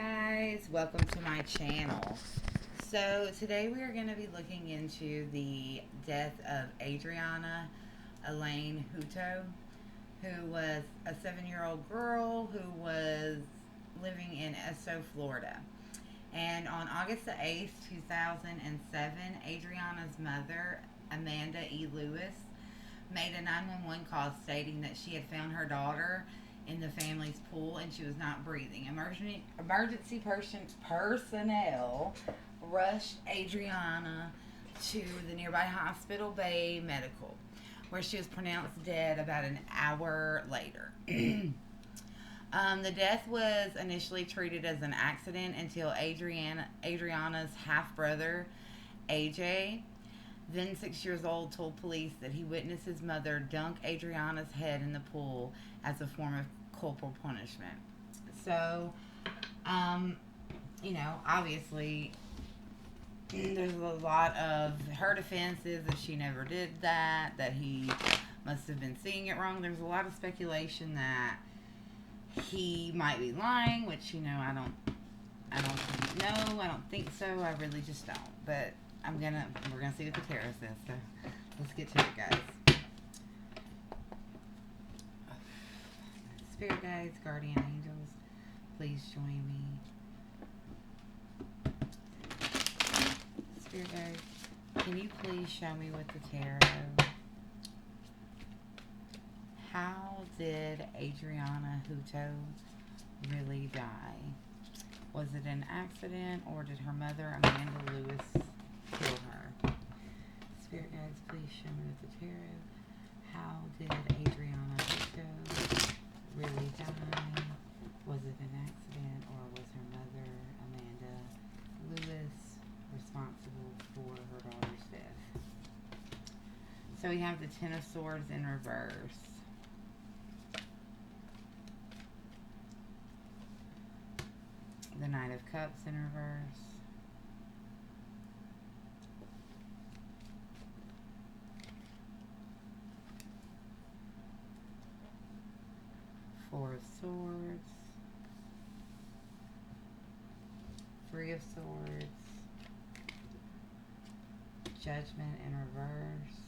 guys, welcome to my channel. So today we are going to be looking into the death of Adrianna Elaine Hutto, who was a 7-year-old girl who was living in Esso, Florida. And on August the 8th, 2007, Adriana's mother, Amanda E. Lewis, made a 911 call stating that she had found her daughter in the family's pool and she was not breathing. Personnel rushed Adrianna to the nearby hospital, Bay Medical, where she was pronounced dead about an hour later. The death was initially treated as an accident until Adriana's half brother, AJ, then 6 years old, told police that he witnessed his mother dunk Adriana's head in the pool as a form of corporal punishment. So, obviously, there's a lot of her defenses that she never did that he must have been seeing it wrong. There's a lot of speculation that he might be lying, which, I don't know. I don't think so. I really just don't. But we're gonna see what the tarot says. So let's get to it, guys. Spirit guides, guardian angels, please join me. Spirit guides, can you please show me with the tarot? How did Adrianna Hutto really die? Was it an accident, or did her mother, Amanda Lewis, kill her? Spirit guides, please show me with the tarot. How did Adrianna Hutto really die? Was it an accident, or was her mother, Amanda Lewis, responsible for her daughter's death? So we have the Ten of Swords in reverse. The Knight of Cups in reverse. Four of Swords. Three of Swords. Judgment in reverse.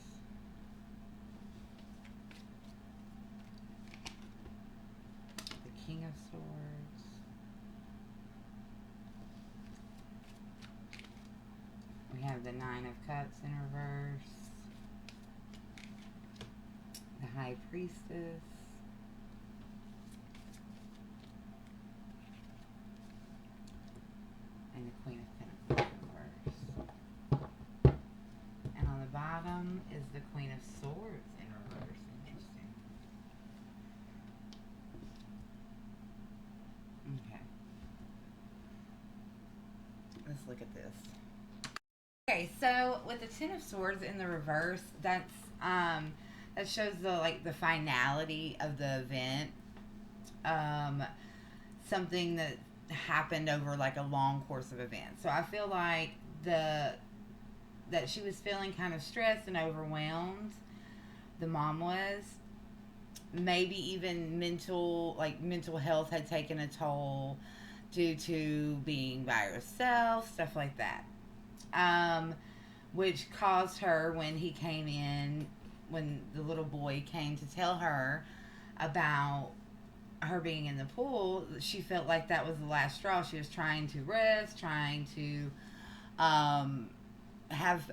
The King of Swords. We have the Nine of Cups in reverse. The High Priestess. And the Queen of Pentacles in reverse. And on the bottom is the Queen of Swords in reverse. Interesting. Okay. Let's look at this. Okay, so with the Ten of Swords in the reverse, that shows the finality of the event. Something that happened over a long course of events. So I feel like that she was feeling kind of stressed and overwhelmed. The mom was. Maybe even mental health had taken a toll due to being by herself, stuff like that. Which caused her, when the little boy came to tell her about her being in the pool, she felt like that was the last straw. She was trying to rest, trying to have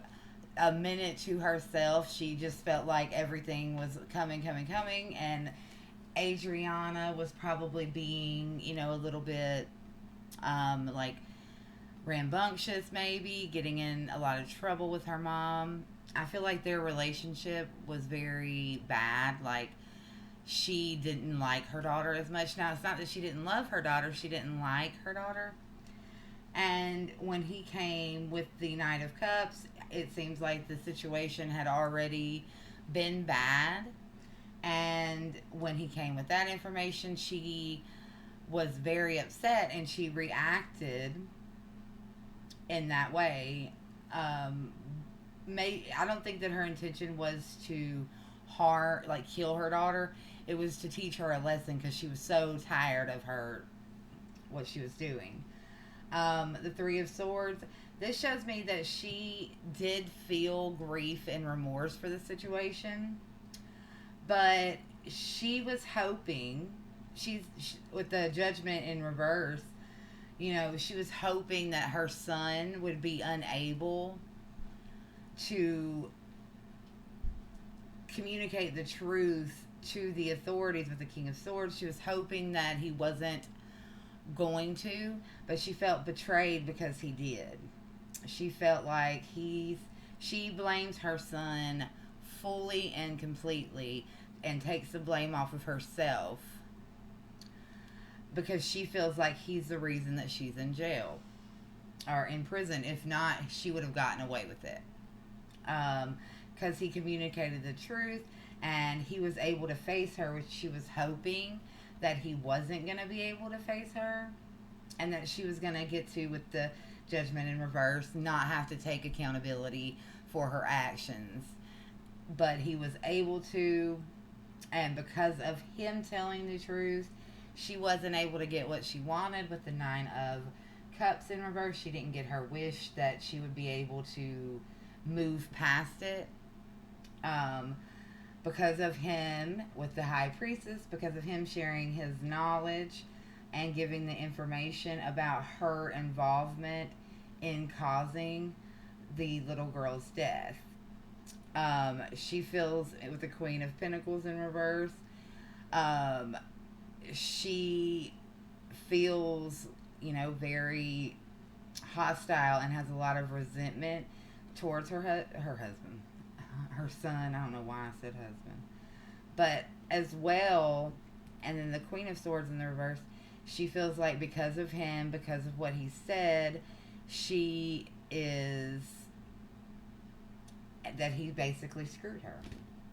a minute to herself. She just felt like everything was coming, and Adrianna was probably being, a little bit rambunctious, maybe getting in a lot of trouble with her mom. I feel like their relationship was very bad. She didn't like her daughter as much. Now, it's not that she didn't love her daughter, she didn't like her daughter. And when he came with the Knight of Cups, it seems like the situation had already been bad. And when he came with that information, she was very upset and she reacted in that way. I don't think that her intention was to kill her daughter. It was to teach her a lesson, because she was so tired of what she was doing. The Three of Swords. This shows me that she did feel grief and remorse for the situation, but she was hoping, with the Judgment in reverse, she was hoping that her son would be unable to communicate the truth to the authorities with the King of Swords. She was hoping that he wasn't going to, but she felt betrayed because he did. She felt like she blames her son fully and completely and takes the blame off of herself because she feels like he's the reason that she's in jail or in prison. If not, she would have gotten away with it. Because he communicated the truth and he was able to face her, which she was hoping that he wasn't going to be able to face her, and that she was going to get to, with the Judgment in reverse, not have to take accountability for her actions. But he was able to, and because of him telling the truth, she wasn't able to get what she wanted with the Nine of Cups in reverse. She didn't get her wish that she would be able to move past it. Because of him with the High Priestess, because of him sharing his knowledge and giving the information about her involvement in causing the little girl's death. She feels, with the Queen of Pentacles in reverse, she feels, very hostile and has a lot of resentment towards her husband, her son. I don't know why I said husband, but as well. And then the Queen of Swords in the reverse, she feels like because of him, because of what he said, that he basically screwed her.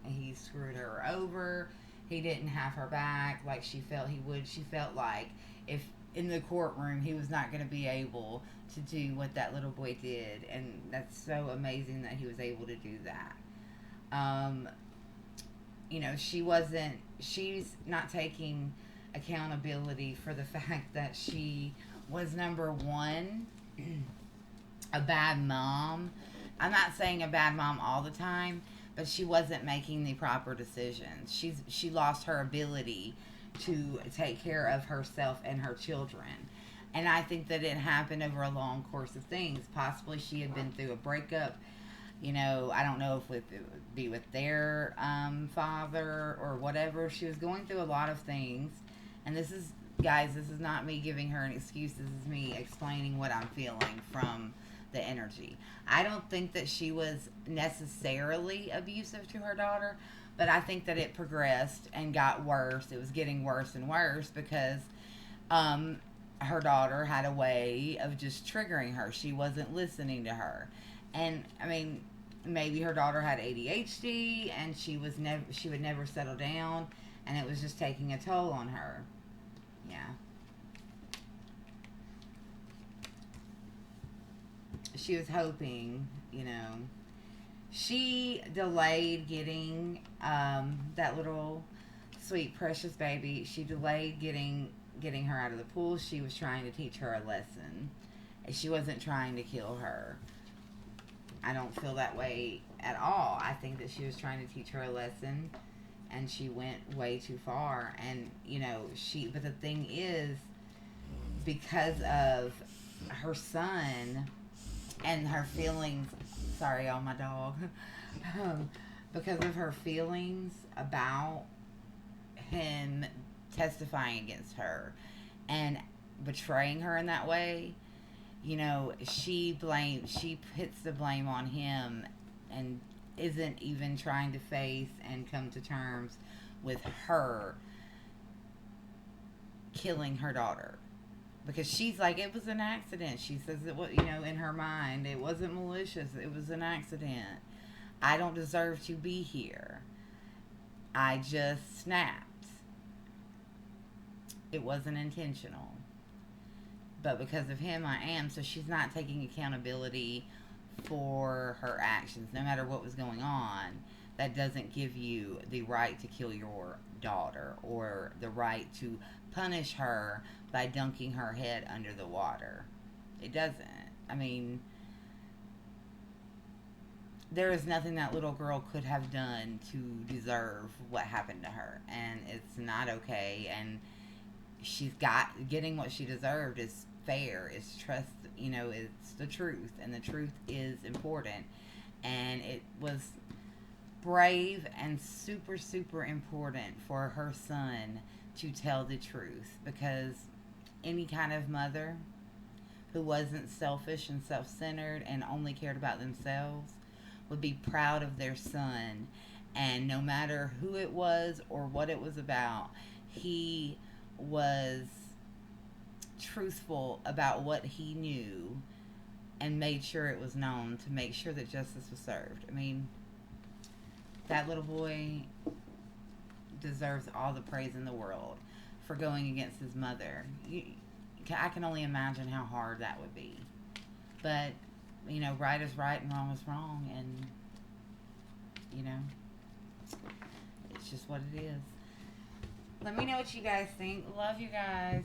He screwed her over. He didn't have her back like she felt he would. She felt like if in the courtroom he was not going to be able to do what that little boy did. And that's so amazing that he was able to do that. She's not taking accountability for the fact that she was, number one, a bad mom. I'm not saying a bad mom all the time, but she wasn't making the proper decisions. She lost her ability to take care of herself and her children. And I think that it happened over a long course of things. Possibly she had been through a breakup. I don't know if it would be with their father or whatever. She was going through a lot of things. And this is not me giving her an excuse. This is me explaining what I'm feeling from the energy. I don't think that she was necessarily abusive to her daughter, but I think that it progressed and got worse. It was getting worse and worse because her daughter had a way of just triggering her. She wasn't listening to her. And I mean, maybe her daughter had ADHD and she would never settle down, and it was just taking a toll on her. Yeah. She was hoping, she delayed getting that little sweet precious baby. She delayed getting her out of the pool. She was trying to teach her a lesson. She wasn't trying to kill her. I don't feel that way at all. I think that she was trying to teach her a lesson, and she went way too far. And but the thing is, because of her son and her feelings, sorry, y'all, my dog, because of her feelings about him testifying against her and betraying her in that way, she puts the blame on him and isn't even trying to face and come to terms with her killing her daughter. Because she's like, it was an accident. She says it was, in her mind, it wasn't malicious. It was an accident. I don't deserve to be here. I just snapped. It wasn't intentional. But because of him, I am. So she's not taking accountability for her actions. No matter what was going on, that doesn't give you the right to kill your daughter or the right to punish her by dunking her head under the water. It doesn't. I mean, there is nothing that little girl could have done to deserve what happened to her, and it's not okay. And she's got getting what she deserved is fair. It's trust. It's the truth, and the truth is important. And it was brave and super super important for her son to tell the truth, because any kind of mother who wasn't selfish and self-centered and only cared about themselves would be proud of their son. And no matter who it was or what it was about, he was truthful about what he knew and made sure it was known to make sure that justice was served. I mean, that little boy deserves all the praise in the world for going against his mother. I can only imagine how hard that would be. But, right is right and wrong is wrong. And, it's just what it is. Let me know what you guys think. Love you guys.